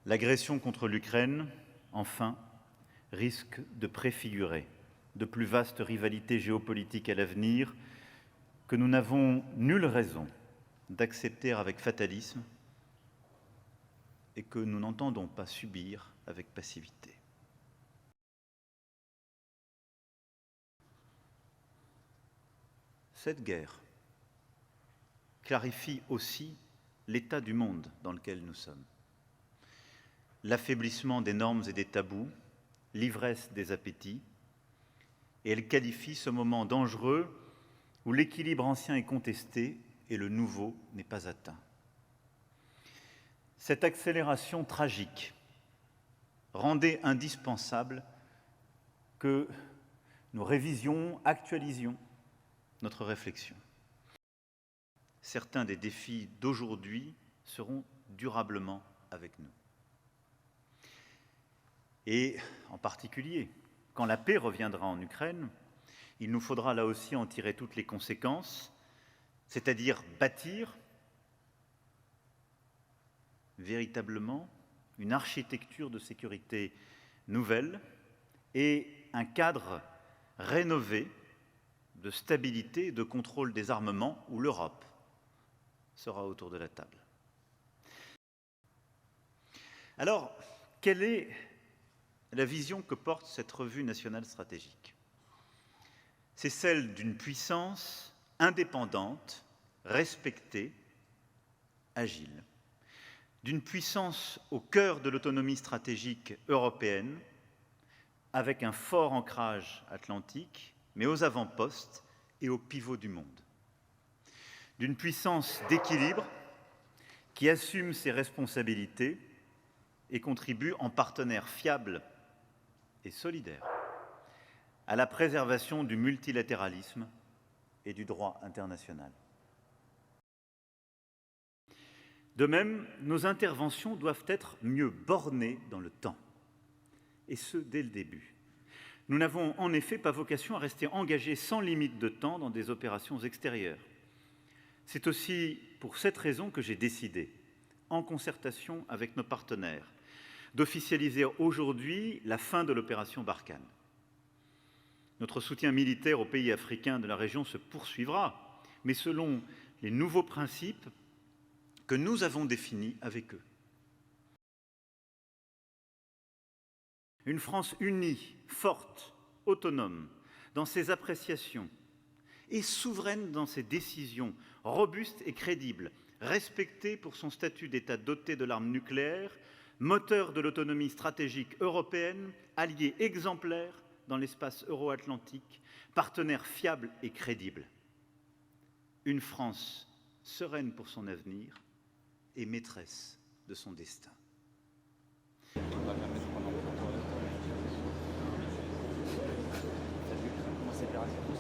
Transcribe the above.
L'agression contre l'Ukraine, enfin, risque de préfigurer de plus vastes rivalités géopolitiques à l'avenir que nous n'avons nulle raison d'accepter avec fatalisme et que nous n'entendons pas subir avec passivité. Cette guerre clarifie aussi l'état du monde dans lequel nous sommes. L'affaiblissement des normes et des tabous, l'ivresse des appétits, et elle qualifie ce moment dangereux où l'équilibre ancien est contesté et le nouveau n'est pas atteint. Cette accélération tragique rendait indispensable que nous révisions, actualisions notre réflexion. Certains des défis d'aujourd'hui seront durablement avec nous. Et en particulier, quand la paix reviendra en Ukraine, il nous faudra là aussi en tirer toutes les conséquences, c'est-à-dire bâtir véritablement une architecture de sécurité nouvelle et un cadre rénové de stabilité et de contrôle des armements où l'Europe sera autour de la table. Alors, quelle est la vision que porte cette revue nationale stratégique? C'est celle d'une puissance indépendante, respectée, agile. D'une puissance au cœur de l'autonomie stratégique européenne, avec un fort ancrage atlantique, mais aux avant-postes et au pivot du monde. D'une puissance d'équilibre qui assume ses responsabilités et contribue en partenaire fiable et solidaire à la préservation du multilatéralisme et du droit international. De même, nos interventions doivent être mieux bornées dans le temps, et ce, dès le début. Nous n'avons en effet pas vocation à rester engagés sans limite de temps dans des opérations extérieures. C'est aussi pour cette raison que j'ai décidé, en concertation avec nos partenaires, d'officialiser aujourd'hui la fin de l'opération Barkhane. Notre soutien militaire aux pays africains de la région se poursuivra, mais selon les nouveaux principes que nous avons définis avec eux. Une France unie, forte, autonome dans ses appréciations et souveraine dans ses décisions, robuste et crédible, respectée pour son statut d'État doté de l'arme nucléaire, moteur de l'autonomie stratégique européenne, allié exemplaire dans l'espace euro-atlantique, partenaire fiable et crédible. Une France sereine pour son avenir et maîtresse de son destin.